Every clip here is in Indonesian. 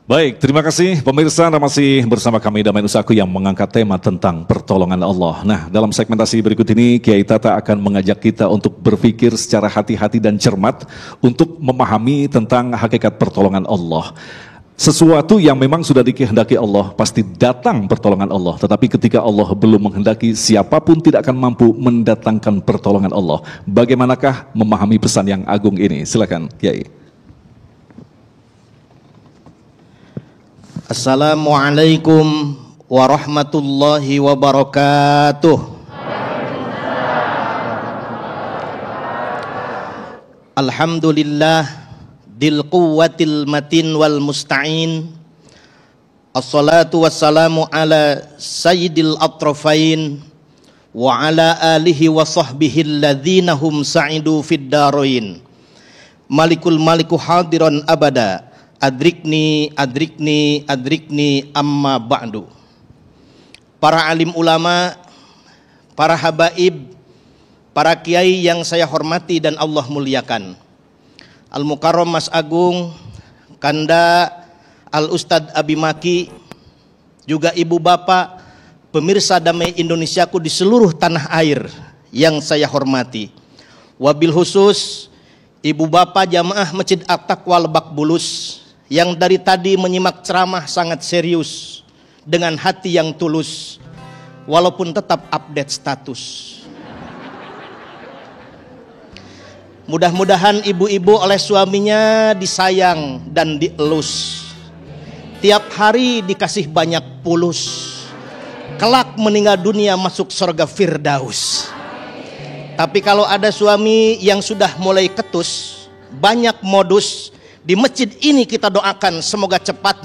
Baik, terima kasih pemirsa. Anda masih bersama kami Damai Nusaku yang mengangkat tema tentang pertolongan Allah. Nah, dalam segmentasi berikut ini Kiai Tata akan mengajak kita untuk berpikir secara hati-hati dan cermat untuk memahami tentang hakikat pertolongan Allah. Sesuatu yang memang sudah dikehendaki Allah, pasti datang pertolongan Allah. Tetapi ketika Allah belum menghendaki, siapapun tidak akan mampu mendatangkan pertolongan Allah. Bagaimanakah memahami pesan yang agung ini? Silakan Kiai. Assalamualaikum warahmatullahi wabarakatuh. Alhamdulillah dil quwwatil matin wal musta'in. Assalatu wassalamu ala sayyidil atrafain wa ala alihi wa sahbihi alladhina hum sa'idu fid darain. Malikul maliku hadiran abada. Adrikni amma ba'du. Para alim ulama, para habaib, para kiai yang saya hormati dan Allah muliakan. Al-Mukarram Mas Agung, Kanda, Al-Ustadz Abimaki, juga ibu bapak, pemirsa Damai Indonesiaku di seluruh tanah air yang saya hormati. Wabil khusus ibu bapak jamaah Masjid At-Taqwa Lebak Bulus yang dari tadi menyimak ceramah sangat serius dengan hati yang tulus walaupun tetap update status. Mudah-mudahan ibu-ibu oleh suaminya disayang dan dielus, tiap hari dikasih banyak pulus, kelak meninggal dunia masuk surga Firdaus. Tapi kalau ada suami yang sudah mulai ketus, banyak modus, di masjid ini kita doakan semoga cepat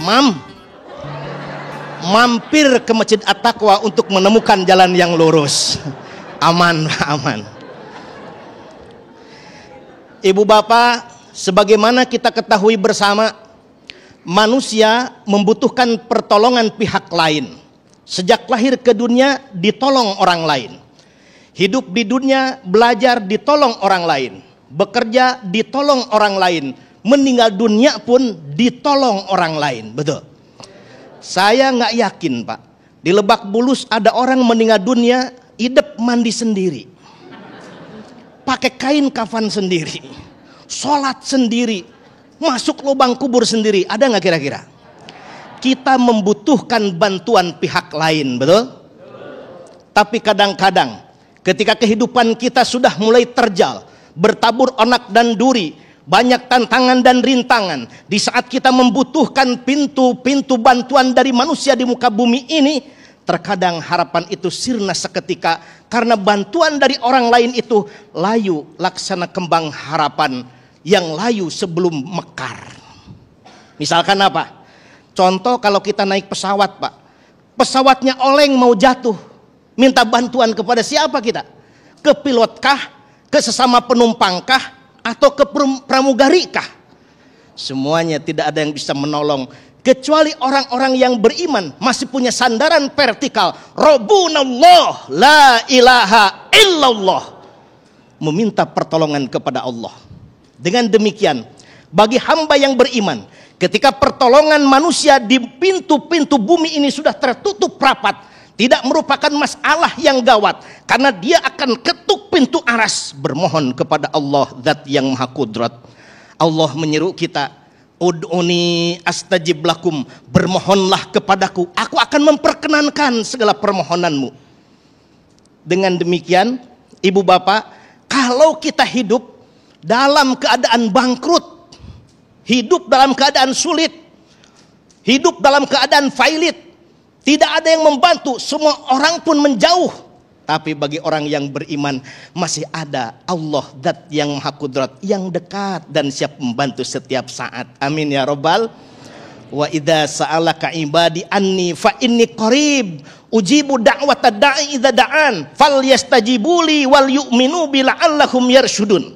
mampir ke Masjid At-Taqwa untuk menemukan jalan yang lurus. Aman. Ibu bapak, sebagaimana kita ketahui bersama, manusia membutuhkan pertolongan pihak lain. Sejak lahir ke dunia ditolong orang lain. Hidup di dunia belajar ditolong orang lain. Bekerja ditolong orang lain. Meninggal dunia pun ditolong orang lain. Betul. Saya nggak yakin Pak, di Lebak Bulus ada orang meninggal dunia hidup mandi sendiri, pakai kain kafan sendiri, sholat sendiri, masuk lubang kubur sendiri. Ada nggak kira-kira? Kita membutuhkan bantuan pihak lain, betul? Tapi kadang-kadang ketika kehidupan kita sudah mulai terjal, bertabur onak dan duri, banyak tantangan dan rintangan, di saat kita membutuhkan pintu-pintu bantuan dari manusia di muka bumi ini, terkadang harapan itu sirna seketika karena bantuan dari orang lain itu layu laksana kembang harapan yang layu sebelum mekar. Misalkan apa? Contoh kalau kita naik pesawat Pak, pesawatnya oleng mau jatuh, minta bantuan kepada siapa kita? Ke pilotkah? Ke sesama penumpangkah? Atau ke pramugarikah? Semuanya tidak ada yang bisa menolong kecuali orang-orang yang beriman, masih punya sandaran vertikal. Rabbunallah la ilaha illallah, meminta pertolongan kepada Allah. Dengan demikian, bagi hamba yang beriman, ketika pertolongan manusia di pintu-pintu bumi ini sudah tertutup rapat, tidak merupakan masalah yang gawat, karena dia akan ketuk pintu aras, bermohon kepada Allah Zat yang Maha Kudrat. Allah menyeru kita, ud'uni astajib lakum, bermohonlah kepadaku, aku akan memperkenankan segala permohonanmu. Dengan demikian, ibu bapak, kalau kita hidup dalam keadaan bangkrut, hidup dalam keadaan sulit, hidup dalam keadaan failit, tidak ada yang membantu, semua orang pun menjauh. Tapi bagi orang yang beriman masih ada Allah Zat yang Maha Kudrat yang dekat dan siap membantu setiap saat. Amin ya Rabbal. Wa idza sa'alaka ibadi anni fa inni qarib ujibu da'wata da'i idza da'an falyastajibuli wal yu'minu bi la'allahum yarshudun.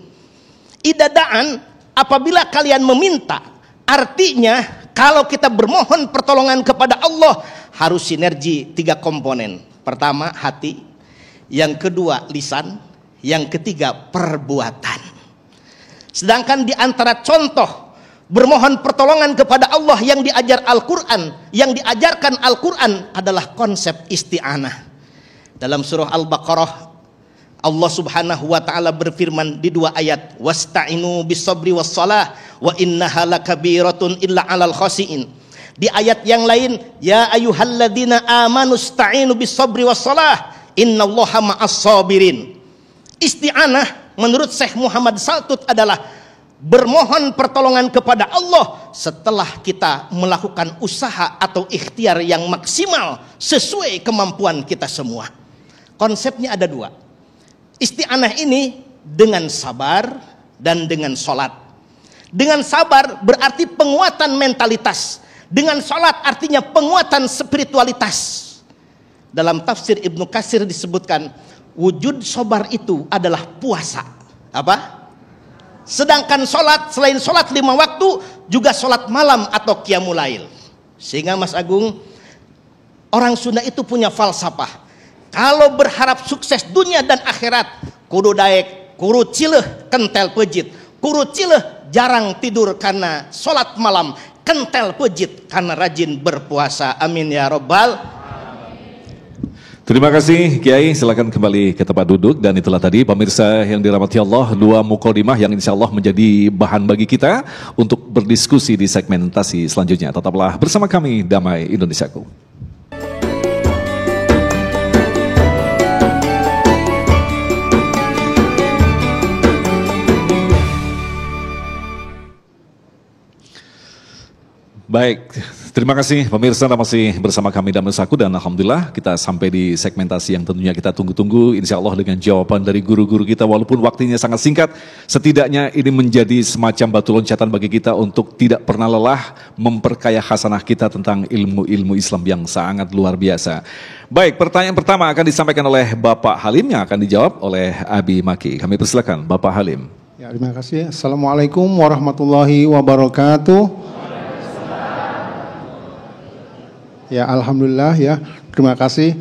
Idza da'an, apabila kalian meminta, artinya kalau kita bermohon pertolongan kepada Allah harus sinergi 3 komponen. Pertama hati, yang kedua lisan, yang ketiga perbuatan. Sedangkan di antara contoh bermohon pertolongan kepada Allah yang diajarkan Al-Quran adalah konsep isti'anah. Dalam surah Al-Baqarah, Allah Subhanahu wa taala berfirman di 2 ayat, wasta'inu bis-sabri was-shalah wa innaha lakabiratun illa 'alal khashiin. Di ayat yang lain, ya ayyuhalladzina amanu sta'inu bis-sabri was-shalah innallaha ma'as-sabirin. Isti'anah menurut Syekh Muhammad Saltut adalah bermohon pertolongan kepada Allah setelah kita melakukan usaha atau ikhtiar yang maksimal sesuai kemampuan kita semua. Konsepnya ada 2. Isti'anah ini dengan sabar dan dengan sholat. Dengan sabar berarti penguatan mentalitas. Dengan sholat artinya penguatan spiritualitas. Dalam tafsir Ibnu Katsir disebutkan wujud sabar itu adalah puasa. Apa? Sedangkan sholat, selain sholat 5 waktu, juga sholat malam atau qiyamul lail. Sehingga Mas Agung, orang Sunda itu punya falsafah. Kalau berharap sukses dunia dan akhirat, kudu daek, kudu cileh kentel pejit, kudu cileh jarang tidur karena sholat malam, kentel pejit karena rajin berpuasa. Amin ya robbal. Terima kasih Kiai, silakan kembali ke tempat duduk. Dan itulah tadi pemirsa yang dirahmati Allah, 2 mukadimah yang insya Allah menjadi bahan bagi kita untuk berdiskusi di segmentasi selanjutnya. Tetaplah bersama kami, Damai Indonesiaku. Baik, terima kasih pemirsa, masih bersama kami Damai Indonesiaku, dan alhamdulillah kita sampai di segmentasi yang tentunya kita tunggu-tunggu, insya Allah dengan jawaban dari guru-guru kita. Walaupun waktunya sangat singkat, setidaknya ini menjadi semacam batu loncatan bagi kita untuk tidak pernah lelah memperkaya khasanah kita tentang ilmu-ilmu Islam yang sangat luar biasa. Baik, pertanyaan pertama akan disampaikan oleh Bapak Halim yang akan dijawab oleh Abi Maki. Kami persilakan Bapak Halim. Ya, terima kasih. Assalamualaikum warahmatullahi wabarakatuh. Ya, alhamdulillah ya. Terima kasih.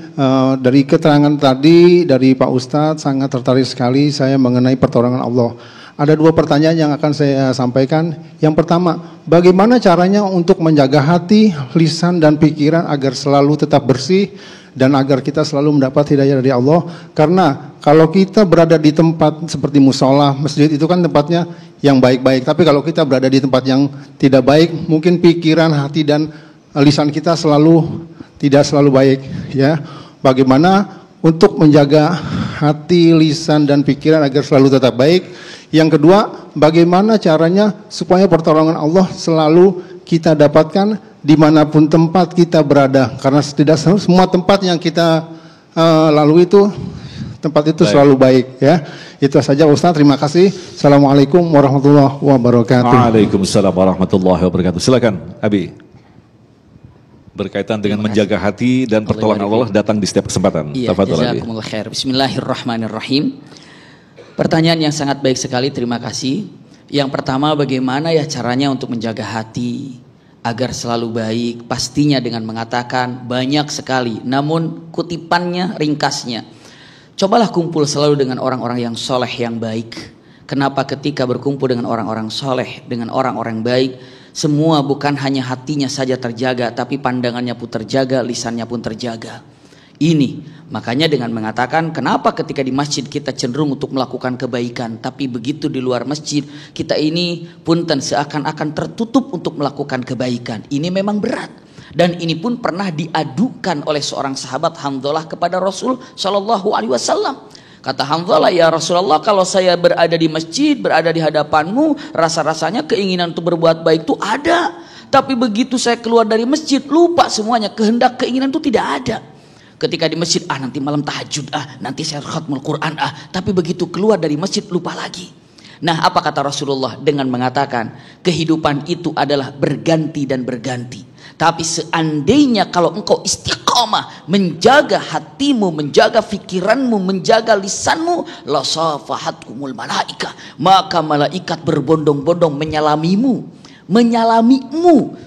Dari keterangan tadi dari Pak Ustadz sangat tertarik sekali saya mengenai pertolongan Allah. Ada 2 pertanyaan yang akan saya sampaikan. Yang pertama, bagaimana caranya untuk menjaga hati, lisan dan pikiran agar selalu tetap bersih dan agar kita selalu mendapat hidayah dari Allah? Karena kalau kita berada di tempat seperti musola, masjid itu kan tempatnya yang baik-baik. Tapi kalau kita berada di tempat yang tidak baik, mungkin pikiran, hati dan lisan kita tidak selalu baik ya. Bagaimana untuk menjaga hati, lisan dan pikiran agar selalu tetap baik? Yang kedua, bagaimana caranya supaya pertolongan Allah selalu kita dapatkan dimanapun tempat kita berada? Karena tidak semua tempat yang kita lalui itu tempat itu selalu baik ya. Itu saja Ustaz, terima kasih. Assalamualaikum warahmatullahi wabarakatuh. Waalaikumsalam warahmatullahi wabarakatuh. Silakan Abi. Berkaitan dengan menjaga hati dan pertolongan Allah datang di setiap kesempatan. Iya, jazakumullah khair. Bismillahirrahmanirrahim. Pertanyaan yang sangat baik sekali, terima kasih. Yang pertama, bagaimana ya caranya untuk menjaga hati agar selalu baik? Pastinya dengan mengatakan banyak sekali, namun kutipannya, ringkasnya, cobalah kumpul selalu dengan orang-orang yang soleh, yang baik. Kenapa? Ketika berkumpul dengan orang-orang soleh, dengan orang-orang baik, semua bukan hanya hatinya saja terjaga, tapi pandangannya pun terjaga, lisannya pun terjaga. Ini makanya dengan mengatakan kenapa ketika di masjid kita cenderung untuk melakukan kebaikan, tapi begitu di luar masjid kita ini punten seakan-akan tertutup untuk melakukan kebaikan. Ini memang berat. Dan ini pun pernah diadukan oleh seorang sahabat Hamzalah kepada Rasul Shallallahu Alaihi Wasallam. Kata Hamzalah, ya Rasulullah, kalau saya berada di masjid, berada di hadapanmu, rasa-rasanya keinginan untuk berbuat baik itu ada. Tapi begitu saya keluar dari masjid, lupa semuanya, kehendak keinginan itu tidak ada. Ketika di masjid, nanti malam tahajud, nanti saya khatmul Quran, tapi begitu keluar dari masjid, lupa lagi. Nah, apa kata Rasulullah dengan mengatakan, kehidupan itu adalah berganti dan berganti. Tapi seandainya kalau engkau istiqamah menjaga hatimu, menjaga fikiranmu, menjaga lisanmu, la safahatkumul malaika, maka malaikat berbondong-bondong menyalamimu,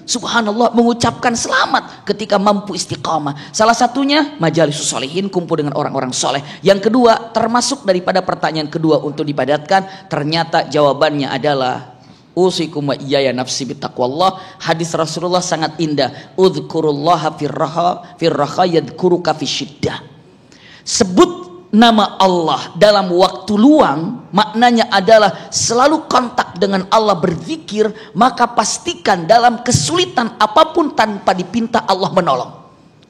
subhanallah, mengucapkan selamat ketika mampu istiqamah. Salah satunya majalisus sholihin, kumpul dengan orang-orang soleh. Yang kedua, termasuk daripada pertanyaan kedua untuk dipadatkan, ternyata jawabannya adalah Usikum wa iyaya nafsi bittaqwallah. Hadis Rasulullah sangat indah. Udzukurullaha firraha yadhkuruka fisyiddah. Sebut nama Allah dalam waktu luang, maknanya adalah selalu kontak dengan Allah, berzikir, maka pastikan dalam kesulitan apapun tanpa dipinta Allah menolong.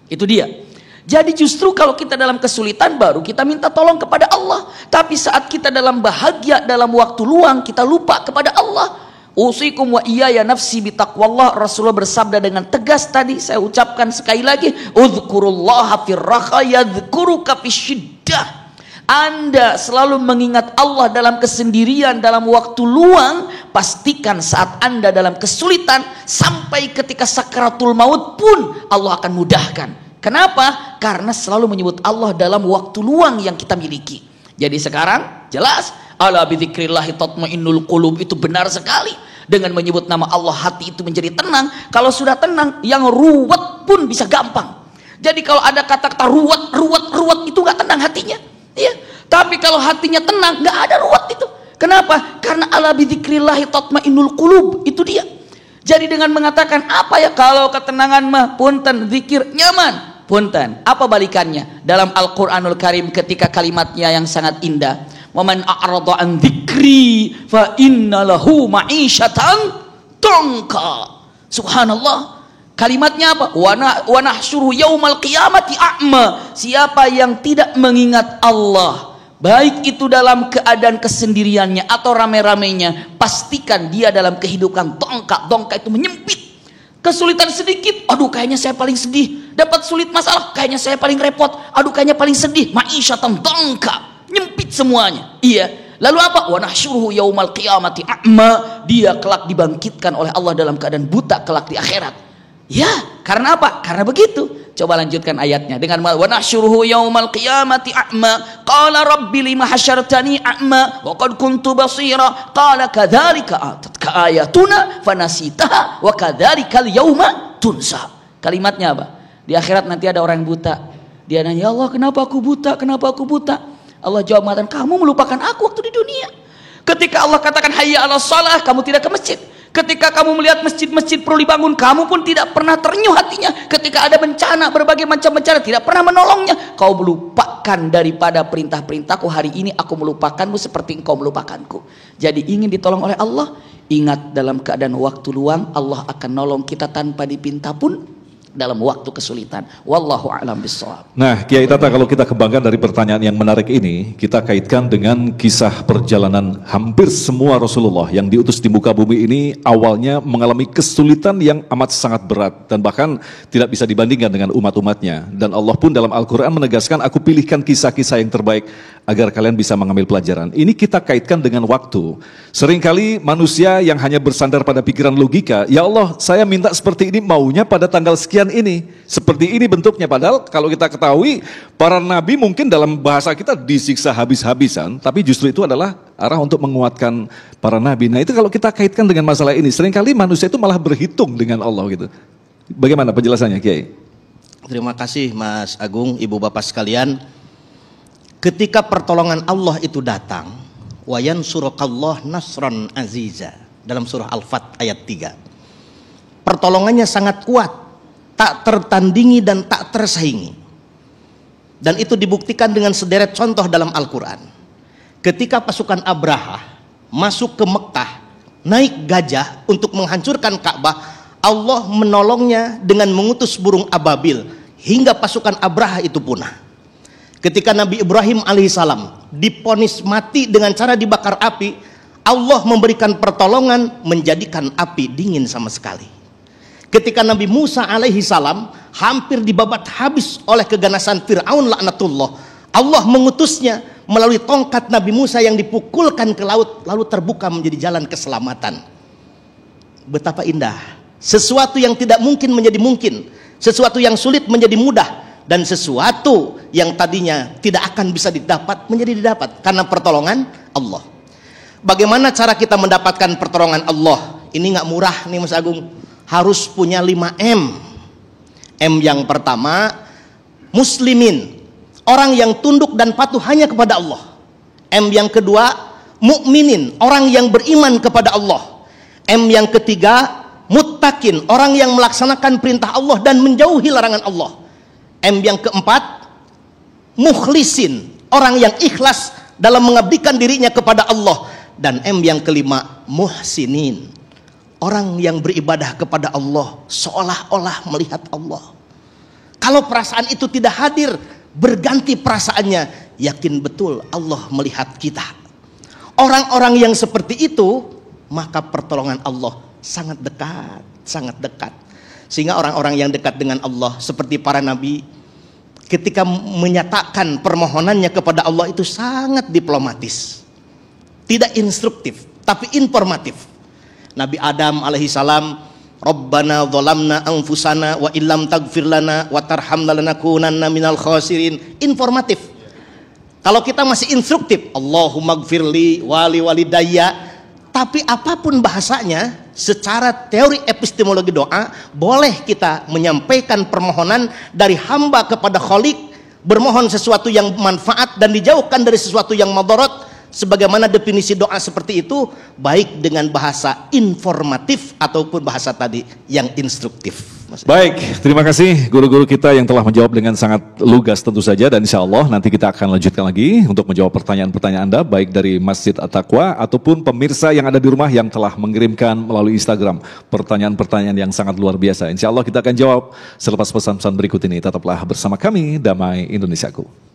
Itu dia. Jadi justru kalau kita dalam kesulitan baru kita minta tolong kepada Allah. Tapi saat kita dalam bahagia, dalam waktu luang, kita lupa kepada Allah. Usikum wa iyaya nafsi bitaqwallah. Rasulullah bersabda dengan tegas tadi, saya ucapkan sekali lagi, udzukurullaha firraha yadhkuruka fisyiddah. Anda selalu mengingat Allah dalam kesendirian, dalam waktu luang. Pastikan saat Anda dalam kesulitan, sampai ketika sakaratul maut pun Allah akan mudahkan. Kenapa? Karena selalu menyebut Allah dalam waktu luang yang kita miliki. Jadi sekarang jelas, ala bidzikrillahi tatmainnul qulub, itu benar sekali. Dengan menyebut nama Allah hati itu menjadi tenang. Kalau sudah tenang, yang ruwet pun bisa gampang. Jadi kalau ada kata-kata ruwet itu nggak tenang hatinya. Iya. Tapi kalau hatinya tenang, nggak ada ruwet itu. Kenapa? Karena ala bidzikrillahi tatmainnul qulub, itu dia. Jadi dengan mengatakan apa ya, kalau ketenangan mah punten, zikir nyaman, punten. Apa balikannya? Dalam Al-Qur'anul Karim ketika kalimatnya yang sangat indah. Waman a'rada an dzikri fa inna lahu ma'isyatan dhanka. Subhanallah. Kalimatnya apa? Wa nahsyuruhu yaumal qiyamati a'ma. Siapa yang tidak mengingat Allah, baik itu dalam keadaan kesendiriannya atau rame-ramenya, pastikan dia dalam kehidupan dongka itu menyempit. Kesulitan sedikit, aduh kayaknya saya paling sedih. Dapat sulit masalah, kayaknya saya paling repot. Aduh kayaknya paling sedih. Ma'isyatan dongka, nyempit semuanya. Iya. Lalu apa? Wa nahsyuruhu yaumal qiyamati a'ma. Dia kelak dibangkitkan oleh Allah dalam keadaan buta kelak di akhirat. Ya, karena apa? Karena begitu. Coba lanjutkan ayatnya dengan wa nahsyuruhu yaumal qiyamati a'ma. Qala rabbi lima hasyartani a'ma wa qad kuntu basira. Qala kadzalika atatka ayatuna fanasitaha wa kadzalikal yauma tunsa. Kalimatnya apa? Di akhirat nanti ada orang yang buta. Dia nanya, "Ya Allah, kenapa aku buta? Kenapa aku buta?" Allah jawab mengatakan, kamu melupakan aku waktu di dunia. Ketika Allah katakan hayya 'alas shalah, kamu tidak ke masjid. Ketika kamu melihat masjid-masjid perlu dibangun, kamu pun tidak pernah terenyuh hatinya. Ketika ada bencana, berbagai macam bencana, tidak pernah menolongnya. Kau melupakan daripada perintah-perintahku. Hari ini aku melupakanmu seperti engkau melupakanku. Jadi ingin ditolong oleh Allah, ingat dalam keadaan waktu luang, Allah akan nolong kita tanpa dipinta pun dalam waktu kesulitan. Wallahu a'lam bishawab. Nah, Kiai Tata, kalau kita kembangkan dari pertanyaan yang menarik ini, kita kaitkan dengan kisah perjalanan hampir semua Rasulullah yang diutus di muka bumi ini awalnya mengalami kesulitan yang amat sangat berat dan bahkan tidak bisa dibandingkan dengan umat-umatnya. Dan Allah pun dalam Al-Quran menegaskan, aku pilihkan kisah-kisah yang terbaik agar kalian bisa mengambil pelajaran. Ini kita kaitkan dengan waktu. Seringkali manusia yang hanya bersandar pada pikiran logika, ya Allah, saya minta seperti ini, maunya pada tanggal sekian ini, seperti ini bentuknya. Padahal kalau kita ketahui, para nabi mungkin dalam bahasa kita disiksa habis-habisan, tapi justru itu adalah arah untuk menguatkan para nabi. Nah itu kalau kita kaitkan dengan masalah ini, seringkali manusia itu malah berhitung dengan Allah gitu. Bagaimana penjelasannya, Kiai? Terima kasih Mas Agung, Ibu Bapak sekalian. Ketika pertolongan Allah itu datang, wa yansurukallah nasran aziza, dalam surah Al-Fat ayat 3. Pertolongannya sangat kuat, tak tertandingi dan tak tersaingi. Dan itu dibuktikan dengan sederet contoh dalam Al-Quran. Ketika pasukan Abraha masuk ke Mekah, naik gajah untuk menghancurkan Ka'bah, Allah menolongnya dengan mengutus burung ababil hingga pasukan Abraha itu punah. Ketika Nabi Ibrahim alaihissalam diponis mati dengan cara dibakar api, Allah memberikan pertolongan menjadikan api dingin sama sekali. Ketika Nabi Musa alaihissalam hampir dibabat habis oleh keganasan Fir'aun laknatullah, Allah mengutusnya melalui tongkat Nabi Musa yang dipukulkan ke laut, lalu terbuka menjadi jalan keselamatan. Betapa indah. Sesuatu yang tidak mungkin menjadi mungkin, sesuatu yang sulit menjadi mudah, dan sesuatu yang tadinya tidak akan bisa didapat menjadi didapat karena pertolongan Allah. Bagaimana cara kita mendapatkan pertolongan Allah? Ini nggak murah nih Mas Agung. Harus punya 5M. M yang pertama, muslimin, orang yang tunduk dan patuh hanya kepada Allah. M yang kedua, mukminin, orang yang beriman kepada Allah. M yang ketiga, muttaqin, orang yang melaksanakan perintah Allah dan menjauhi larangan Allah. M yang keempat, mukhlisin, orang yang ikhlas dalam mengabdikan dirinya kepada Allah. Dan M yang kelima, muhsinin, orang yang beribadah kepada Allah seolah-olah melihat Allah. Kalau perasaan itu tidak hadir, berganti perasaannya, yakin betul Allah melihat kita. Orang-orang yang seperti itu, maka pertolongan Allah sangat dekat, sangat dekat. Sehingga orang-orang yang dekat dengan Allah seperti para nabi, ketika menyatakan permohonannya kepada Allah itu sangat diplomatis, tidak instruktif, tapi informatif. Nabi Adam alaihissalam, Rabbana dzalamna anfusana wa illam taghfir lana wa tarhamna lanakunanna minal khasirin. Informatif. Kalau kita masih instruktif, Allahumma gfirli wali walidayya, tapi apapun bahasanya, secara teori epistemologi doa, boleh kita menyampaikan permohonan dari hamba kepada Khalik, bermohon sesuatu yang manfaat dan dijauhkan dari sesuatu yang madarat. Sebagaimana definisi doa seperti itu, baik dengan bahasa informatif ataupun bahasa tadi yang instruktif. Baik, terima kasih guru-guru kita yang telah menjawab dengan sangat lugas tentu saja, dan insya Allah nanti kita akan lanjutkan lagi untuk menjawab pertanyaan-pertanyaan Anda baik dari Masjid At-Taqwa ataupun pemirsa yang ada di rumah yang telah mengirimkan melalui Instagram pertanyaan-pertanyaan yang sangat luar biasa. Insya Allah kita akan jawab selepas pesan-pesan berikut ini. Tetaplah bersama kami, Damai Indonesiaku.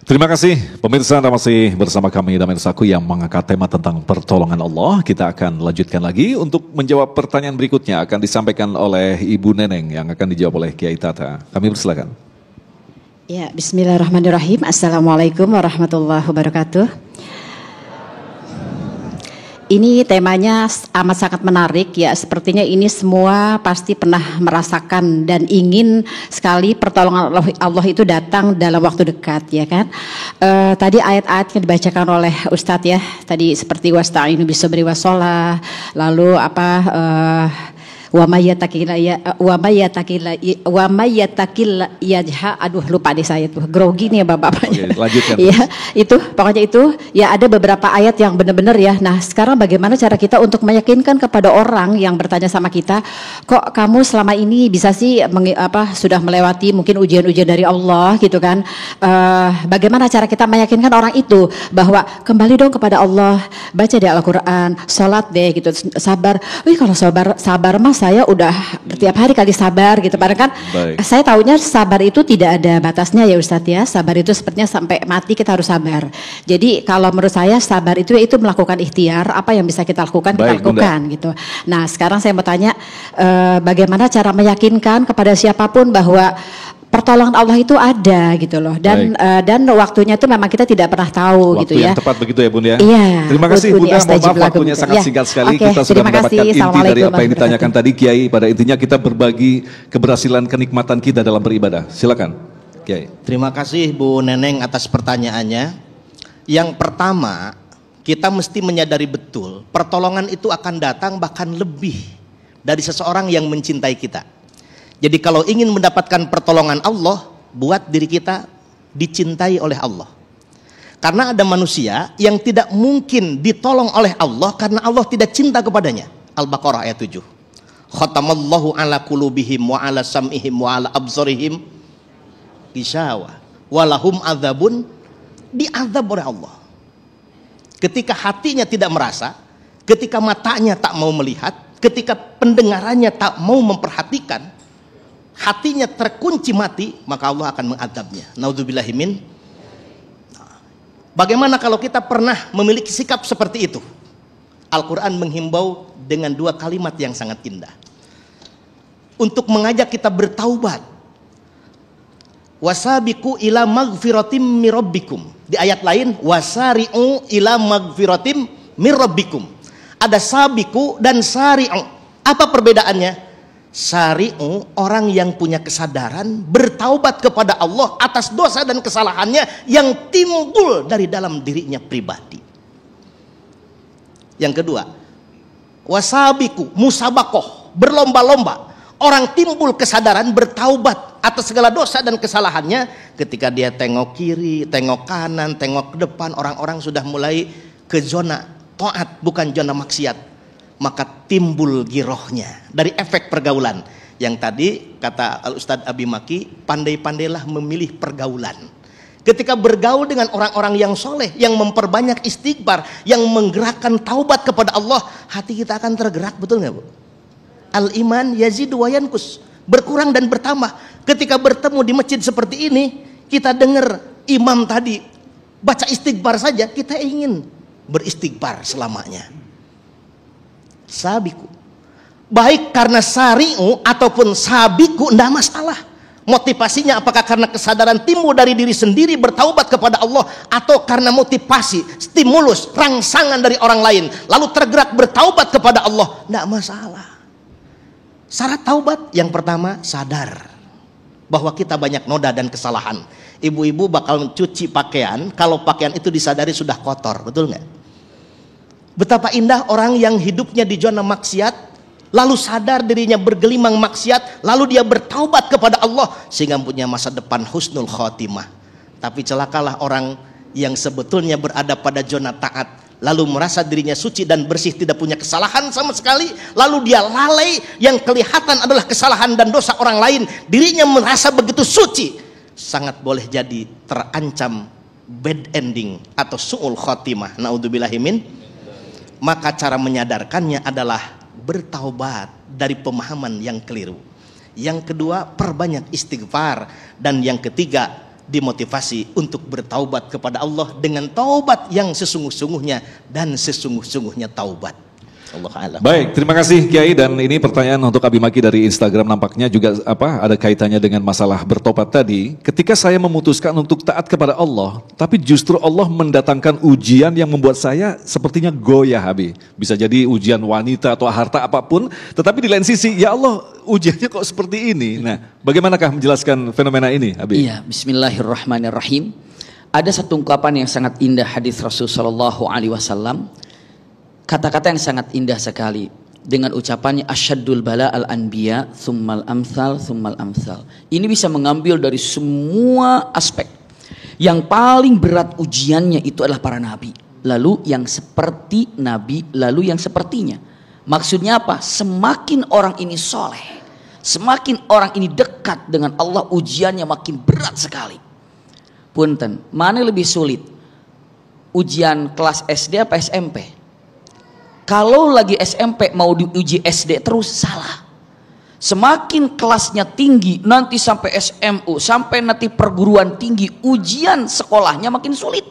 Terima kasih pemirsa, Anda masih bersama kami Damai Indonesiaku yang mengangkat tema tentang pertolongan Allah. Kita akan lanjutkan lagi untuk menjawab pertanyaan berikutnya, akan disampaikan oleh Ibu Neneng yang akan dijawab oleh Kiai Tata. Kami persilakan. Ya, bismillahirrahmanirrahim. Assalamualaikum warahmatullahi wabarakatuh. Ini temanya amat sangat menarik ya. Sepertinya ini semua pasti pernah merasakan dan ingin sekali pertolongan Allah itu datang dalam waktu dekat, ya kan? Tadi ayat-ayat yang dibacakan oleh Ustadz ya, tadi seperti wasta'inu bisabri wassalah, lalu wa may yattaqilla yajha, aduh lupa deh saya tuh, grogi nih ya bapak-bapaknya. Oke, lanjutkan. Ya, itu pokoknya itu ya, ada beberapa ayat yang benar-benar ya. Nah, sekarang bagaimana cara kita untuk meyakinkan kepada orang yang bertanya sama kita, kok kamu selama ini bisa sih sudah melewati mungkin ujian-ujian dari Allah gitu kan? Bagaimana cara kita meyakinkan orang itu bahwa kembali dong kepada Allah, baca deh Al-Qur'an, sholat deh gitu, sabar. Wih, kalau sabar mas saya udah setiap hari kali sabar gitu. Padahal kan saya tahunya sabar itu tidak ada batasnya ya Ustadz ya. Sabar itu sepertinya sampai mati kita harus sabar. Jadi kalau menurut saya sabar itu melakukan ikhtiar, apa yang bisa kita lakukan kita lakukan gitu. Nah sekarang saya mau tanya, bagaimana cara meyakinkan kepada siapapun bahwa pertolongan Allah itu ada gitu loh, dan waktunya itu memang kita tidak pernah tahu waktu gitu ya. Yang tepat begitu ya Bunda ya. Iya. Terima kasih Bunda, mohon maaf waktunya sangat singkat sekali. Oke, kita sudah mendapatkan inti dari apa yang ditanyakan tadi Kiai. Pada intinya kita berbagi keberhasilan kenikmatan kita dalam beribadah. Silakan Kiai. Terima kasih Bu Neneng atas pertanyaannya. Yang pertama, kita mesti menyadari betul pertolongan itu akan datang bahkan lebih dari seseorang yang mencintai kita. Jadi kalau ingin mendapatkan pertolongan Allah, buat diri kita dicintai oleh Allah. Karena ada manusia yang tidak mungkin ditolong oleh Allah karena Allah tidak cinta kepadanya. Al-Baqarah ayat 7. Khatamallahu ala qulubihim wa ala sam'ihim wa ala absarihim gishawa walahum adzabun, diazab oleh Allah. Ketika hatinya tidak merasa, ketika matanya tak mau melihat, ketika pendengarannya tak mau memperhatikan, hatinya terkunci mati, maka Allah akan mengadabnya. Naudzubillahimin. Bagaimana kalau kita pernah memiliki sikap seperti itu? Al-Quran menghimbau dengan dua kalimat yang sangat indah untuk mengajak kita bertaubat. Wasabiqu ila magfiratim mirabbikum. Di ayat lain, wasari'u ila magfiratim mirabbikum. Ada sabiku dan sari'u. Apa perbedaannya? Sari'u, orang yang punya kesadaran bertaubat kepada Allah atas dosa dan kesalahannya yang timbul dari dalam dirinya pribadi. Yang kedua, wasabiku, musabakoh, berlomba-lomba, Orang timbul kesadaran bertaubat atas segala dosa dan kesalahannya ketika dia tengok kiri, tengok kanan, tengok ke depan, orang-orang sudah mulai ke zona taat bukan zona maksiat. Maka timbul girohnya dari efek pergaulan. Yang tadi kata Al-Ustadz Abi Maki, pandai-pandailah memilih pergaulan. Ketika bergaul dengan orang-orang yang soleh, yang memperbanyak istighfar, yang menggerakkan taubat kepada Allah, hati kita akan tergerak, betul nggak Bu? Al-iman yazidu wa yankus, berkurang dan bertambah. Ketika bertemu di masjid seperti ini, kita dengar imam tadi baca istighfar saja, kita ingin beristighfar selamanya. Sabiku, baik karena sari'u ataupun sabiku, tidak masalah. Motivasinya apakah karena kesadaran timbul dari diri sendiri bertaubat kepada Allah, atau karena motivasi, stimulus, rangsangan dari orang lain, lalu tergerak bertaubat kepada Allah, tidak masalah. Syarat taubat yang pertama, sadar bahwa kita banyak noda dan kesalahan. Ibu-ibu bakal mencuci pakaian kalau pakaian itu disadari sudah kotor, betul nggak? Betapa indah orang yang hidupnya di zona maksiat, lalu sadar dirinya bergelimang maksiat, lalu dia bertaubat kepada Allah sehingga punya masa depan husnul khotimah. Tapi celakalah orang yang sebetulnya berada pada zona taat, lalu merasa dirinya suci dan bersih, tidak punya kesalahan sama sekali, lalu dia lalai, yang kelihatan adalah kesalahan dan dosa orang lain, dirinya merasa begitu suci, sangat boleh jadi terancam bad ending atau su'ul khotimah, naudzubillahimin. Maka cara menyadarkannya adalah bertaubat dari pemahaman yang keliru. Yang kedua, perbanyak istighfar. Dan yang ketiga, dimotivasi untuk bertaubat kepada Allah dengan taubat yang sesungguh-sungguhnya dan sesungguh-sungguhnya taubat. Allah a'lam. Baik, terima kasih Kiai, dan ini pertanyaan untuk Abi Maki dari Instagram, nampaknya juga ada kaitannya dengan masalah bertobat tadi. Ketika saya memutuskan untuk taat kepada Allah, tapi justru Allah mendatangkan ujian yang membuat saya sepertinya goyah, Abi. Bisa jadi ujian wanita atau harta apapun, tetapi di lain sisi, ya Allah, ujiannya kok seperti ini. Nah, bagaimanakah menjelaskan fenomena ini, Abi? Iya, bismillahirrahmanirrahim. Ada satu ungkapan yang sangat indah hadis Rasul sallallahu alaihi wasallam. Kata-kata yang sangat indah sekali dengan ucapannya asyaddul bala al anbiya tsummal amsal tsummal amsal. Ini bisa mengambil dari semua aspek. Yang paling berat ujiannya itu adalah para nabi, lalu yang seperti nabi, lalu yang sepertinya. Maksudnya apa? Semakin orang ini soleh, semakin orang ini dekat dengan Allah, ujiannya makin berat sekali. Punten, mana lebih sulit? Ujian kelas SD apa SMP? Kalau lagi SMP mau diuji SD terus, salah. Semakin kelasnya tinggi, nanti sampai SMU, sampai nanti perguruan tinggi, ujian sekolahnya makin sulit.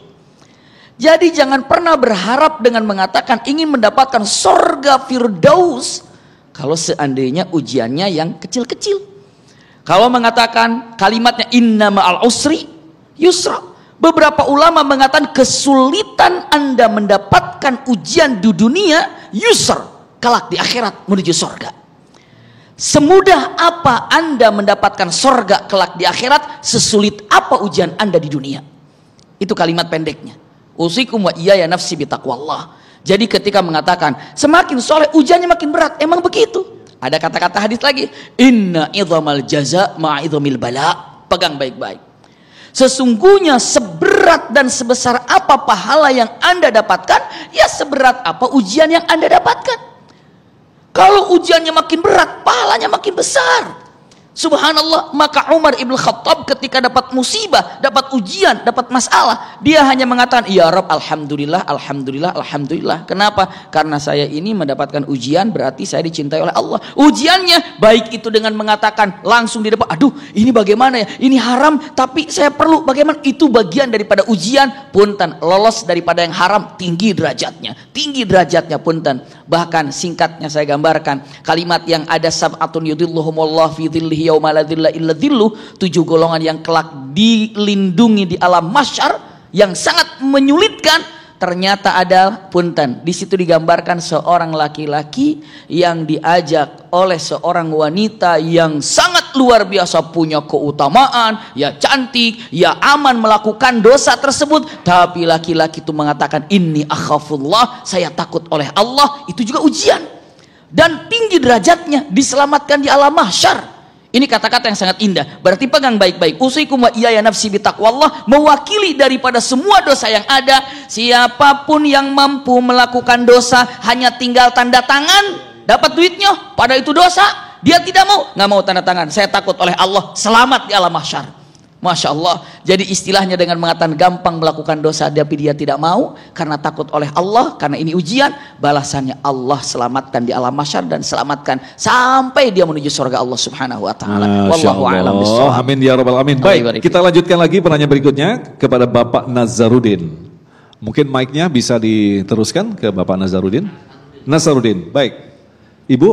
Jadi jangan pernah berharap dengan mengatakan ingin mendapatkan sorga Firdaus kalau seandainya ujiannya yang kecil-kecil. Kalau mengatakan kalimatnya inna ma'al usri yusra, beberapa ulama mengatakan kesulitan Anda mendapatkan ujian di dunia, yusr, kelak di akhirat menuju sorga. Semudah apa Anda mendapatkan sorga kelak di akhirat, sesulit apa ujian Anda di dunia. Itu kalimat pendeknya. Usikum wa iyaya nafsi bitaqwallah. Jadi ketika mengatakan semakin soleh ujiannya makin berat, emang begitu. Ada kata-kata hadis lagi, inna idhamal jaza ma'idhamil bala. Pegang baik-baik. Sesungguhnya seberat dan sebesar apa pahala yang Anda dapatkan, ya seberat apa ujian yang Anda dapatkan. Kalau ujiannya makin berat, pahalanya makin besar. Subhanallah, maka Umar ibn Khattab ketika dapat musibah, dapat ujian, dapat masalah, dia hanya mengatakan, ya Rabb, alhamdulillah, alhamdulillah, alhamdulillah. Kenapa? Karena saya ini mendapatkan ujian, berarti saya dicintai oleh Allah. Ujiannya, baik itu dengan mengatakan langsung di depan, aduh ini bagaimana ya, ini haram, tapi saya perlu, bagaimana? Itu bagian daripada ujian, punten, lolos daripada yang haram, tinggi derajatnya punten. Bahkan singkatnya saya gambarkan, kalimat yang ada sab'atun yudhilluhumullah fi dhillihi yauma la dhilla illa dhilluh, 7 golongan yang kelak dilindungi di alam mahsyar yang sangat menyulitkan, ternyata ada punten. Di situ digambarkan seorang laki-laki yang diajak oleh seorang wanita yang sangat luar biasa punya keutamaan, ya cantik, ya aman melakukan dosa tersebut, tapi laki-laki itu mengatakan inni akhafullah, saya takut oleh Allah. Itu juga ujian. dan tinggi derajatnya, diselamatkan di alam mahsyar. Ini kata-kata yang sangat indah. Berarti pegang baik-baik. Usikum wa iyaya nafsi bitaqwallah, mewakili daripada semua dosa yang ada. Siapapun yang mampu melakukan dosa, hanya tinggal tanda tangan, dapat duitnya, pada itu dosa. Dia tidak mau, nggak mau tanda tangan. Saya takut oleh Allah, selamat di alam mahsyar. Masya Allah. Jadi istilahnya dengan mengatakan gampang melakukan dosa tapi dia tidak mau karena takut oleh Allah, karena ini ujian, balasannya Allah selamatkan di alam mahsyar dan selamatkan sampai dia menuju surga Allah Subhanahu wa taala. Wallahu a'lam bishawab. Amin ya rabbal alamin. Baik, kita lanjutkan lagi pertanyaan berikutnya kepada Bapak Nazarudin. Mungkin mic-nya bisa diteruskan ke Bapak Nazarudin. Nazarudin. Baik. Ibu,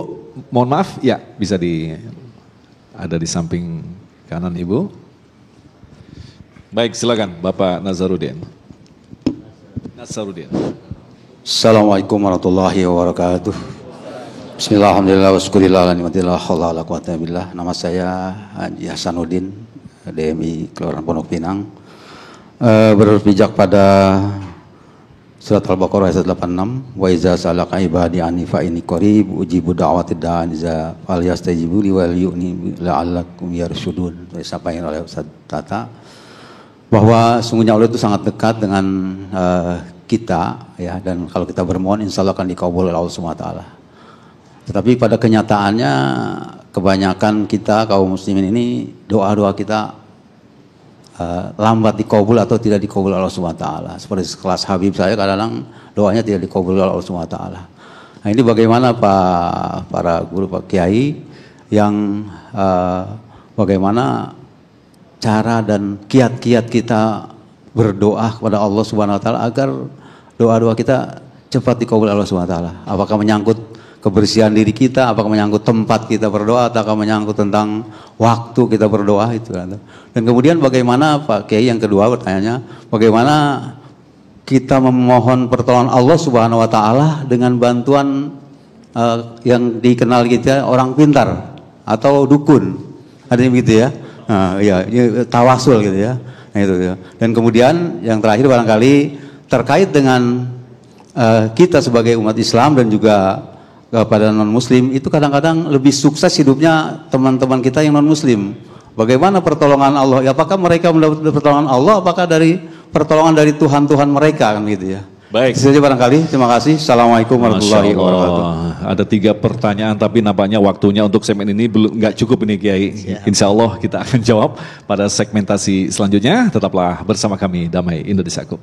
mohon maaf, ya bisa ada di samping kanan Ibu. Baik, silakan Bapak Nazarudin. Assalamualaikum warahmatullahi wabarakatuh. Bismillahirrahmanirrahim. Wassallallahu ala wabarakatuh. Nama saya Haji Hasanuddin, DMI Kelurahan Pondok Pinang. Berpijak pada surat Al-Baqarah ayat 86. Wa iza salaka ibadi anni fa inni qarib ujibu da'watid da'i iza falyastajibu li wal yu'minu la'allakum yarshudun. Disampaikan oleh Ustaz Tata bahwa sungguhnya Allah itu sangat dekat dengan kita, ya, dan kalau kita bermohon insya Allah akan dikabul oleh Allah SWT. Tetapi pada kenyataannya kebanyakan kita kaum muslimin ini doa-doa kita lambat dikabul atau tidak dikabul oleh Allah SWT. Seperti sekelas Habib saya kadang-kadang doanya tidak dikabul oleh Allah SWT. Nah ini bagaimana para guru, Pak Kiai, yang bagaimana cara dan kiat-kiat kita berdoa kepada Allah Subhanahu wa taala agar doa-doa kita cepat dikabul Allah Subhanahu wa taala. Apakah menyangkut kebersihan diri kita, apakah menyangkut tempat kita berdoa, ataukah menyangkut tentang waktu kita berdoa itu kan. Dan kemudian bagaimana Pak Kiai, yang kedua pertanyaannya, bagaimana kita memohon pertolongan Allah Subhanahu wa taala dengan bantuan yang dikenal kita orang pintar atau dukun. Ada yang begitu ya? Nah, ya, tawasul gitu ya. Nah, itu ya. Dan kemudian yang terakhir barangkali terkait dengan kita sebagai umat Islam dan juga kepada non muslim, itu kadang-kadang lebih sukses hidupnya teman-teman kita yang non muslim. Bagaimana pertolongan Allah? Ya, apakah mereka mendapat pertolongan Allah? Apakah dari pertolongan dari Tuhan-Tuhan mereka kan gitu ya? Baik. Itu saja barangkali. Terima kasih. Assalamualaikum warahmatullahi wabarakatuh. Ada 3 pertanyaan tapi nampaknya waktunya untuk segmen ini belum nggak cukup ini Kiai. Insya Allah kita akan jawab pada segmentasi selanjutnya. Tetaplah bersama kami Damai Indonesiaku.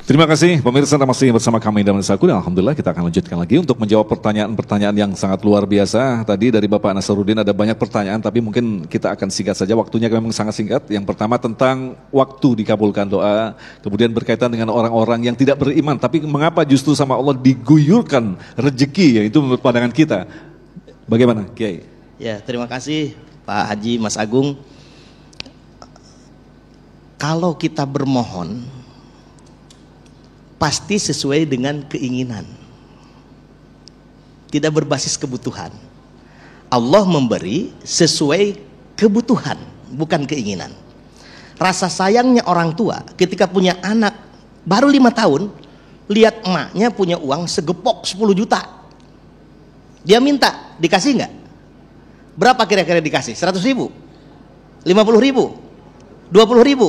Terima kasih pemirsa, masih bersama kami Damai Indonesiaku, dan alhamdulillah kita akan lanjutkan lagi untuk menjawab pertanyaan-pertanyaan yang sangat luar biasa. Tadi dari Bapak Nazarudin ada banyak pertanyaan tapi mungkin kita akan singkat saja, waktunya memang sangat singkat. Yang pertama tentang waktu dikabulkan doa, kemudian berkaitan dengan orang-orang yang tidak beriman tapi mengapa justru sama Allah diguyurkan rezeki, yaitu menurut pandangan kita. Bagaimana Kiai? Ya, terima kasih Pak Haji, Mas Agung. Kalau kita bermohon pasti sesuai dengan keinginan, tidak berbasis kebutuhan. Allah memberi sesuai kebutuhan, bukan keinginan. Rasa sayangnya orang tua ketika punya anak baru 5 tahun, lihat emaknya punya uang segepok 10 juta, dia minta, dikasih nggak? Berapa kira-kira dikasih? 100 ribu? 50 ribu? 20 ribu?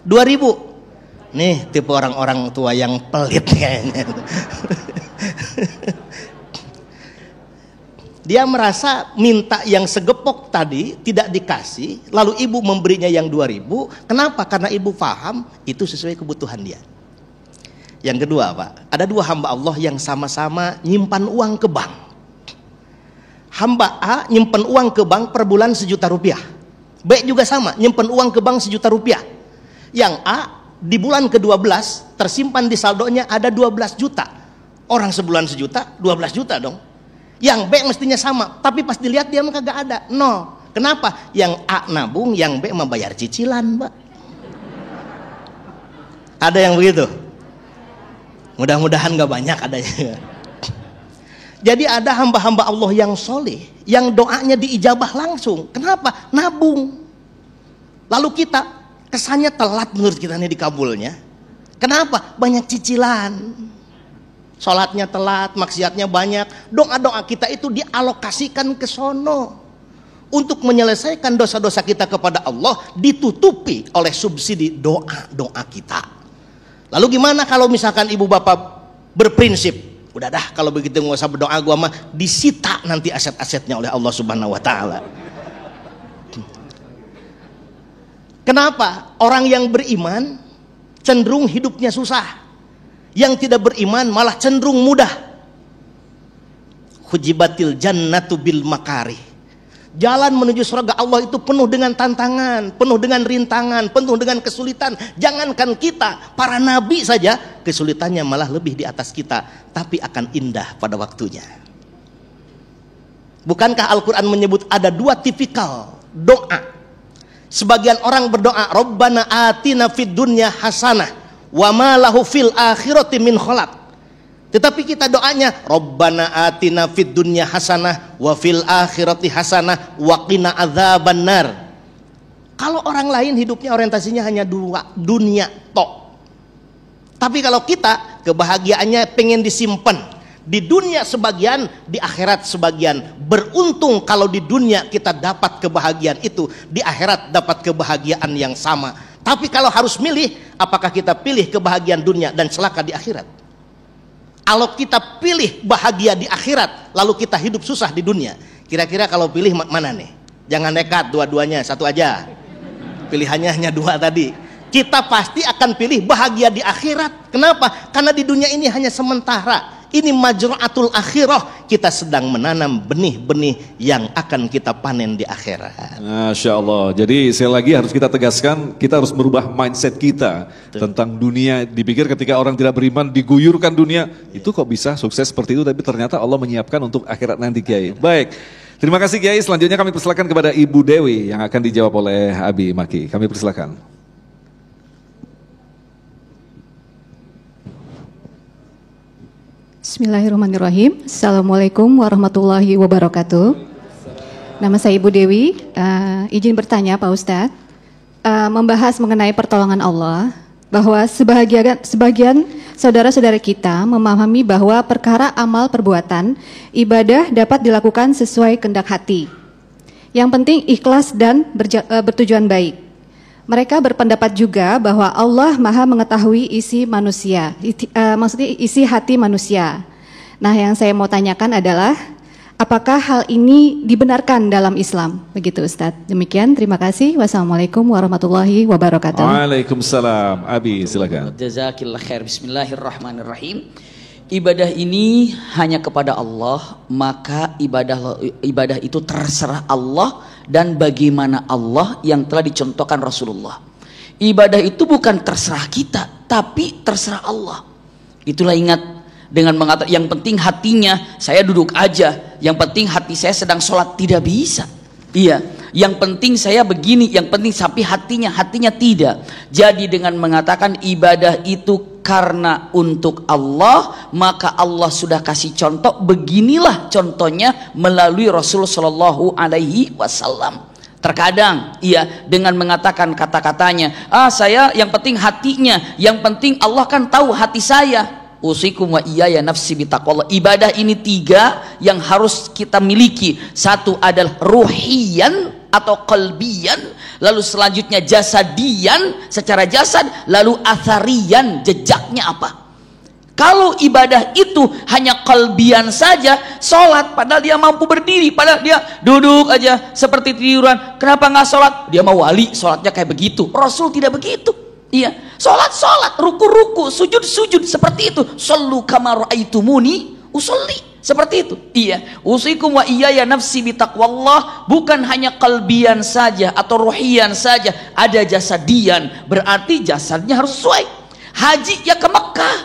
2 ribu? Nih tipe orang-orang tua yang pelit kayaknya. Dia merasa minta yang segepok tadi tidak dikasih, lalu ibu memberinya yang 2.000. Kenapa? Karena ibu paham itu sesuai kebutuhan dia. Yang kedua Pak, ada 2 hamba Allah yang sama-sama nyimpan uang ke bank. Hamba A nyimpan uang ke bank per bulan 1 juta rupiah. B juga sama, nyimpan uang ke bank 1 juta rupiah. Yang A di bulan ke-12 tersimpan di saldonya ada 12 juta. Orang sebulan 1 juta, 12 juta dong. Yang B mestinya sama, tapi pas dilihat dia mah kagak ada, 0. Kenapa? Yang A nabung, yang B membayar cicilan, Mbak. Ada yang begitu? Mudah-mudahan gak banyak adanya. Jadi ada hamba-hamba Allah yang soleh, yang doanya diijabah langsung. Kenapa? Nabung. Lalu kita kesannya telat menurut kita nih dikabulnya. Kenapa? Banyak cicilan. Sholatnya telat, maksiatnya banyak. Doa-doa kita itu dialokasikan ke sono. Untuk menyelesaikan dosa-dosa kita kepada Allah, ditutupi oleh subsidi doa-doa kita. Lalu gimana kalau misalkan ibu bapak berprinsip, udah dah kalau begitu nggak usah berdoa, gua mah disita nanti aset-asetnya oleh Allah Subhanahu wa taala. Kenapa? Orang yang beriman cenderung hidupnya susah. Yang tidak beriman malah cenderung mudah. Hujibatil jannatu bil makarih. Jalan menuju surga Allah itu penuh dengan tantangan, penuh dengan rintangan, penuh dengan kesulitan. Jangankan kita, para nabi saja kesulitannya malah lebih di atas kita, tapi akan indah pada waktunya. Bukankah Al-Quran menyebut ada dua tipikal doa? Sebagian orang berdoa, Rabbana atina fid dunya hasanah wa ma lahu fil akhirati min khalaq. Tetapi kita doanya, Rabbana atina fid dunya hasanah wa fil akhirati hasanah wa qina adzabannar. Kalau orang lain hidupnya orientasinya hanya dua, dunia tok. Tapi kalau kita kebahagiaannya pengen disimpan. Di dunia sebagian, di akhirat sebagian. Beruntung kalau di dunia kita dapat kebahagiaan itu, di akhirat dapat kebahagiaan yang sama. Tapi kalau harus milih, apakah kita pilih kebahagiaan dunia dan celaka di akhirat? Kalau kita pilih bahagia di akhirat, lalu kita hidup susah di dunia, kira-kira kalau pilih mana nih? Jangan nekat dua-duanya, satu aja. Pilihannya hanya dua tadi. Kita pasti akan pilih bahagia di akhirat. Kenapa? Karena di dunia ini hanya sementara. Ini majru'atul akhirah. Kita sedang menanam benih-benih yang akan kita panen di akhirat. Masya Allah. Jadi sekali lagi harus kita tegaskan, kita harus merubah mindset kita tentang dunia. Dipikir ketika orang tidak beriman diguyurkan dunia, itu kok bisa sukses seperti itu, tapi ternyata Allah menyiapkan untuk akhirat nanti, Kiai. Baik, terima kasih Kiai. Selanjutnya kami persilakan kepada Ibu Dewi yang akan dijawab oleh Abi Maki. Kami persilakan. Bismillahirrahmanirrahim. Assalamualaikum warahmatullahi wabarakatuh. Nama saya Ibu Dewi. Izin bertanya Pak Ustadz, membahas mengenai pertolongan Allah, bahwa sebagian saudara-saudara kita memahami bahwa perkara amal perbuatan ibadah dapat dilakukan sesuai kehendak hati. Yang penting ikhlas dan bertujuan baik. Mereka berpendapat juga bahwa Allah Maha mengetahui isi manusia, maksudnya isi hati manusia. Nah, yang saya mau tanyakan adalah, apakah hal ini dibenarkan dalam Islam? Begitu Ustadz. Demikian, terima kasih. Wassalamualaikum warahmatullahi wabarakatuh. Waalaikumsalam. Abi, silakan. Jazakillah khair. Bismillahirrahmanirrahim. Ibadah ini hanya kepada Allah, maka ibadah itu terserah Allah dan bagaimana Allah yang telah dicontohkan Rasulullah. Ibadah itu bukan terserah kita, tapi terserah Allah. Itulah ingat dengan mengatakan yang penting hatinya saya duduk aja, yang penting hati saya sedang sholat, tidak bisa. Iya, yang penting saya begini, yang penting tapi hatinya tidak. Jadi dengan mengatakan ibadah itu karena untuk Allah, maka Allah sudah kasih contoh. Beginilah contohnya melalui Rasul Shallallahu Alaihi Wasallam. Terkadang ia dengan mengatakan kata-katanya, saya yang penting hatinya, yang penting Allah kan tahu hati saya. Usikum wa iyaya nafsi bitaqwallah. Ibadah ini tiga yang harus kita miliki. Satu adalah ruhiyan atau qalbiyan, lalu selanjutnya jasadian secara jasad, lalu atharian jejaknya apa. Kalau ibadah itu hanya qalbian saja, sholat padahal dia mampu berdiri, padahal dia duduk aja seperti tiduran, kenapa nggak sholat? Dia mau wali, sholatnya kayak begitu. Rasul tidak begitu. Iya, sholat, ruku, sujud, seperti itu. Shallu kama ra'aitumuni usolli. Seperti itu. Iya. Usikum wa iyaya nafsi bitaqwallah. Bukan hanya kalbian saja atau ruhian saja, ada jasadian. Berarti jasadnya harus sesuai. Haji ya ke Mekah,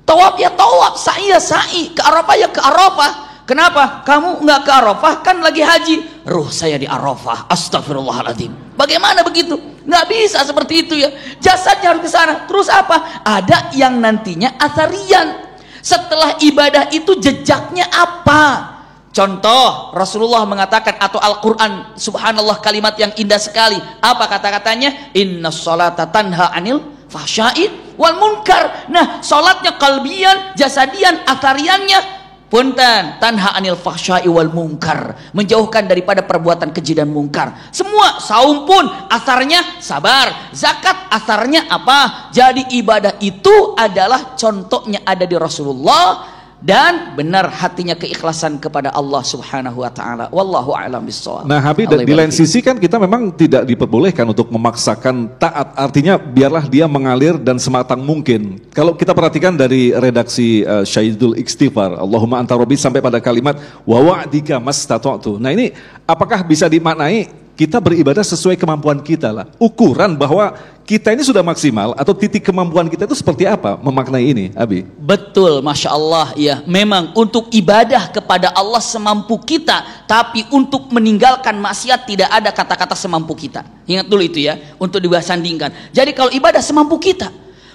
tawaf ya tawaf, sa'i ya sa'i, ke Arafah ya ke Arafah. Kenapa? Kamu nggak ke Arafah kan lagi haji. Ruh saya di Arafah. Astagfirullahaladzim. Bagaimana begitu? Nggak bisa seperti itu ya. Jasadnya harus ke sana. Terus apa? Ada yang nantinya atharian. Setelah ibadah itu jejaknya apa? Contoh, Rasulullah mengatakan atau Al-Quran, subhanallah kalimat yang indah sekali. Apa kata-katanya? Inna sholata tanha anil fahsyai wal munkar. Nah, sholatnya kalbian, jasadian, athariannya punten tanha anil fahsyai wal munkar, menjauhkan daripada perbuatan keji dan mungkar. Semua, saum pun asarnya sabar, zakat asarnya apa? Jadi ibadah itu adalah contohnya ada di Rasulullah, dan benar hatinya keikhlasan kepada Allah Subhanahu wa taala. Wallahu a'lam bishawab. Nah, Habib, di lain sisi kan kita memang tidak diperbolehkan untuk memaksakan taat. Artinya biarlah dia mengalir dan sematang mungkin. Kalau kita perhatikan dari redaksi Syahidul Istighfar, Allahumma anta rabbi sampai pada kalimat wa wa'dika mastata'tu. Nah, ini apakah bisa dimaknai kita beribadah sesuai kemampuan kita lah. Ukuran bahwa kita ini sudah maksimal atau titik kemampuan kita itu seperti apa memaknai ini, Abi? Betul, Masya Allah, ya. Memang untuk ibadah kepada Allah semampu kita, tapi untuk meninggalkan maksiat tidak ada kata-kata semampu kita. Ingat dulu itu ya, untuk dibandingkan. Jadi kalau ibadah semampu kita,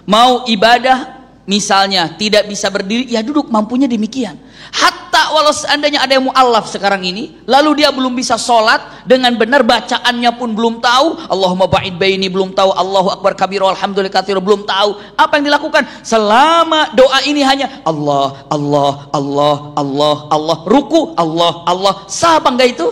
mau ibadah misalnya tidak bisa berdiri, ya duduk, mampunya demikian. Hatta walau seandainya ada yang mu'allaf sekarang ini, lalu dia belum bisa sholat dengan benar, bacaannya pun belum tahu, Allahumma ba'id baini belum tahu, Allahu akbar kabir walhamdulillah katsir belum tahu, apa yang dilakukan? Selama doa ini hanya Allah, Allah, Allah, Allah, Allah, ruku, Allah, Allah, sah apa enggak itu?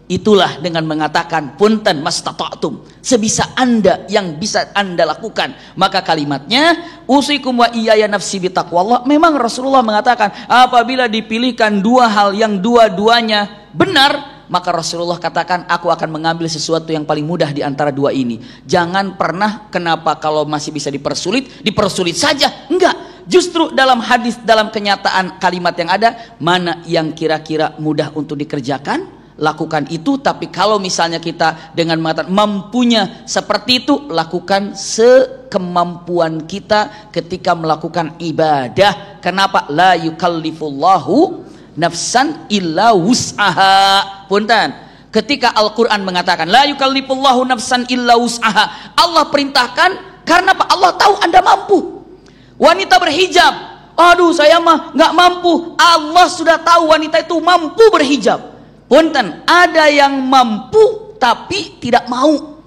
Itulah dengan mengatakan punten mastata'tum, sebisa Anda yang bisa Anda lakukan. Maka kalimatnya usikum wa iyaya nafsi bitaqwallah. Memang Rasulullah mengatakan apabila dipilihkan dua hal yang dua-duanya benar, maka Rasulullah katakan aku akan mengambil sesuatu yang paling mudah di antara dua ini. Jangan pernah kenapa kalau masih bisa dipersulit saja. Enggak. Justru dalam hadis, dalam kenyataan kalimat yang ada, mana yang kira-kira mudah untuk dikerjakan, lakukan itu. Tapi kalau misalnya kita dengan mengatakan mampunya seperti itu, lakukan sekemampuan kita ketika melakukan ibadah. Kenapa? La yukallifullahu nafsan illa wus'aha. Punten, ketika Al-Quran mengatakan la yukallifullahu nafsan illa wus'aha, Allah perintahkan karena apa? Allah tahu Anda mampu. Wanita berhijab, aduh saya mah nggak mampu. Allah sudah tahu wanita itu mampu berhijab. Punten, ada yang mampu tapi tidak mau.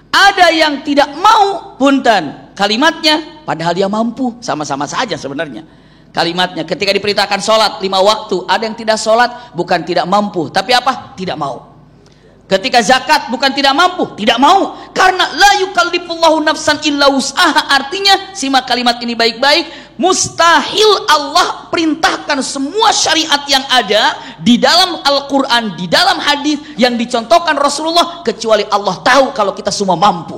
Ada yang tidak mau, punten, kalimatnya padahal dia mampu, sama-sama saja sebenarnya. Kalimatnya ketika diperintahkan sholat 5 waktu, ada yang tidak sholat bukan tidak mampu, tapi apa? Tidak mau. Ketika zakat bukan tidak mampu, tidak mau. Karena la yukallifullahu nafsan illa wus'aha, artinya simak kalimat ini baik-baik, mustahil Allah perintahkan semua syariat yang ada di dalam Al-Quran, di dalam hadis yang dicontohkan Rasulullah, kecuali Allah tahu kalau kita semua mampu.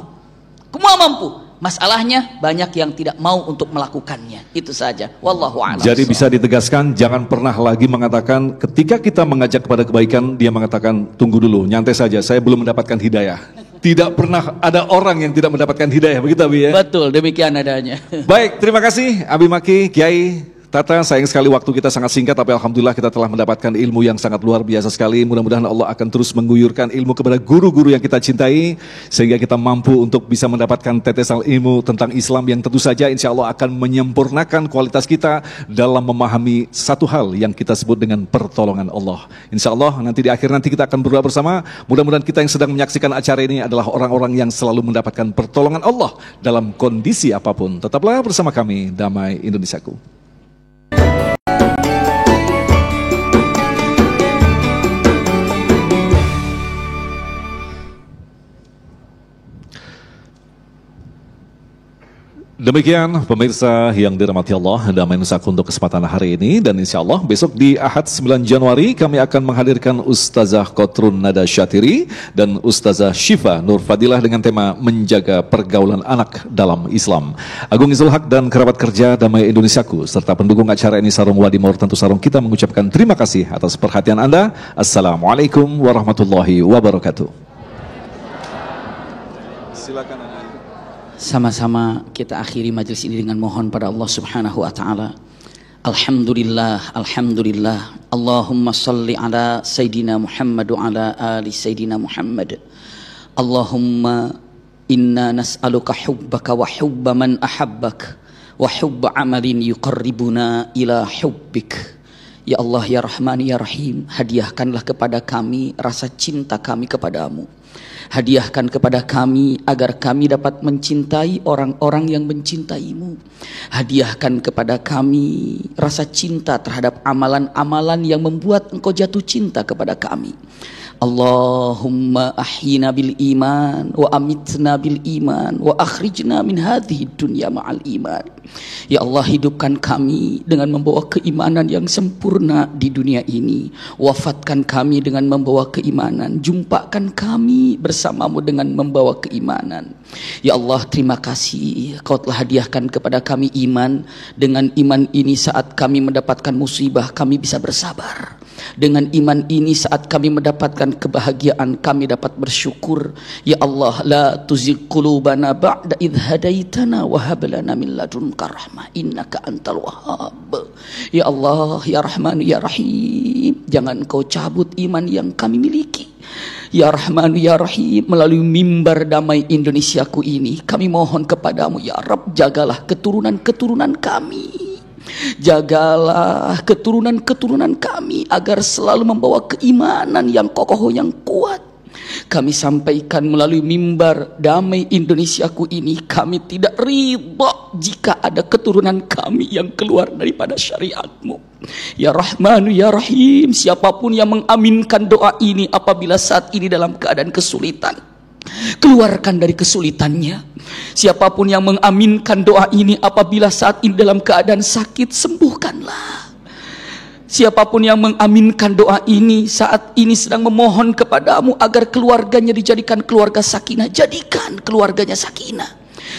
Semua mampu. Masalahnya banyak yang tidak mau untuk melakukannya. Itu saja. Wallahu a'lam. Jadi bisa ditegaskan, jangan pernah lagi mengatakan ketika kita mengajak kepada kebaikan, dia mengatakan tunggu dulu, nyantai saja, saya belum mendapatkan hidayah. Tidak pernah ada orang yang tidak mendapatkan hidayah, begitu Abi ya? Betul, demikian adanya. Baik, terima kasih Abi Maki, Kiai Tata. Sayang sekali waktu kita sangat singkat, tapi alhamdulillah kita telah mendapatkan ilmu yang sangat luar biasa sekali. Mudah-mudahan Allah akan terus mengguyurkan ilmu kepada guru-guru yang kita cintai, sehingga kita mampu untuk bisa mendapatkan tetesan ilmu tentang Islam yang tentu saja insya Allah akan menyempurnakan kualitas kita dalam memahami satu hal yang kita sebut dengan pertolongan Allah. Insya Allah nanti di akhir nanti kita akan berdoa bersama. Mudah-mudahan kita yang sedang menyaksikan acara ini adalah orang-orang yang selalu mendapatkan pertolongan Allah dalam kondisi apapun. Tetaplah bersama kami, Damai Indonesiaku. Demikian pemirsa yang dirahmati Allah, Damai Nusaku untuk kesempatan hari ini, dan insya Allah besok di Ahad 9 Januari kami akan menghadirkan Ustazah Kotrun Nada Syatiri dan Ustazah Syifa Nur Fadilah dengan tema menjaga pergaulan anak dalam Islam. Agung Izul Haq dan kerabat kerja Damai Indonesiaku serta pendukung acara ini Sarung Wadimor tentu Sarung kita mengucapkan terima kasih atas perhatian Anda. Assalamualaikum warahmatullahi wabarakatuh. Silakan. Sama-sama kita akhiri majelis ini dengan mohon pada Allah Subhanahu wa taala. Alhamdulillah, alhamdulillah. Allahumma salli ala Sayyidina Muhammad wa ala ali Sayyidina Muhammad. Allahumma inna nas'aluka hubbaka wa hubba man ahabbak wa hubba amalin yuqarribuna ila hubbik. Ya Allah, ya Rahman, ya Rahim, hadiahkanlah kepada kami rasa cinta kami kepadamu. Hadiahkan kepada kami agar kami dapat mencintai orang-orang yang mencintaimu. Hadiahkan kepada kami rasa cinta terhadap amalan-amalan yang membuat engkau jatuh cinta kepada kami. Allahumma ahyina bil iman wa amitna bil iman wa akhrijna min hadhihi dunya ma'al iman. Ya Allah, hidupkan kami dengan membawa keimanan yang sempurna di dunia ini. Wafatkan kami dengan membawa keimanan. Jumpakan kami bersamamu dengan membawa keimanan. Ya Allah, terima kasih Kau telah hadiahkan kepada kami iman. Dengan iman ini saat kami mendapatkan musibah kami bisa bersabar. Dengan iman ini saat kami mendapatkan kebahagiaan kami dapat bersyukur. Ya Allah, la tuzigh qulubana ba'da idh hadaitana wa hab lana min ladunka rahmah innaka antal wahhab. Ya Allah, ya Rahman, ya Rahim, jangan Kau cabut iman yang kami miliki. Ya Rahman, ya Rahim, melalui mimbar damai Indonesiaku ini kami mohon kepadamu, ya Rabb, jagalah keturunan-keturunan kami. Jagalah keturunan-keturunan kami agar selalu membawa keimanan yang kokoh, yang kuat. Kami sampaikan melalui mimbar damai Indonesiaku ini, kami tidak ridha jika ada keturunan kami yang keluar daripada syariat-Mu. Ya Rahman, ya Rahim, siapapun yang mengaminkan doa ini apabila saat ini dalam keadaan kesulitan, keluarkan dari kesulitannya. Siapapun yang mengaminkan doa ini apabila saat ini dalam keadaan sakit, sembuhkanlah. Siapapun yang mengaminkan doa ini saat ini sedang memohon kepadamu agar keluarganya dijadikan keluarga sakinah, jadikan keluarganya sakinah.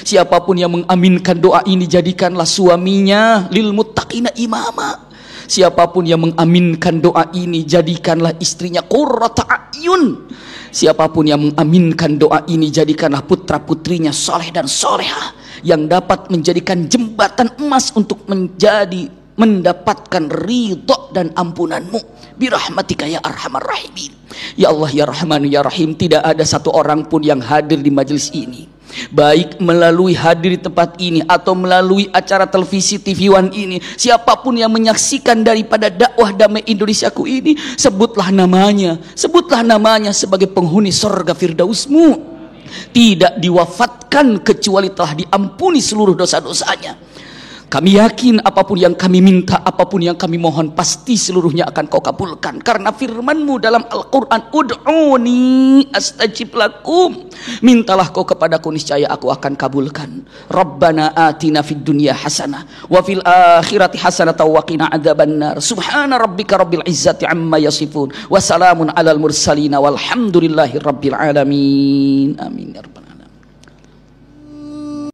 Siapapun yang mengaminkan doa ini, jadikanlah suaminya lil muttaqina imama. Siapapun yang mengaminkan doa ini, jadikanlah istrinya qurrata a'yun. Siapapun yang mengaminkan doa ini, jadikanlah putra-putrinya soleh dan soleha yang dapat menjadikan jembatan emas untuk mendapatkan ridha dan ampunan-Mu. Birahmatika ya arhamar rahimin. Ya Allah, ya Rahman, ya Rahim, tidak ada satu orang pun yang hadir di majelis ini, baik melalui hadir di tempat ini atau melalui acara televisi TV One ini, siapapun yang menyaksikan daripada dakwah damai Indonesiaku ini, sebutlah namanya sebagai penghuni surga Firdaus-Mu. Tidak diwafatkan kecuali telah diampuni seluruh dosa-dosanya. Kami yakin apapun yang kami minta, apapun yang kami mohon, pasti seluruhnya akan Kau kabulkan. Karena firman-Mu dalam Al-Quran, ud'uni astajib lakum, mintalah kau kepadaku, niscaya aku akan kabulkan. Rabbana atina fid dunya hasanah wa fil akhirati hasanah wa qina adzabannar. Subhana rabbika rabbil izzati amma yasifun wa salamun alal mursalin walhamdulillahi rabbil alamin. Amin ya rabbal alamin.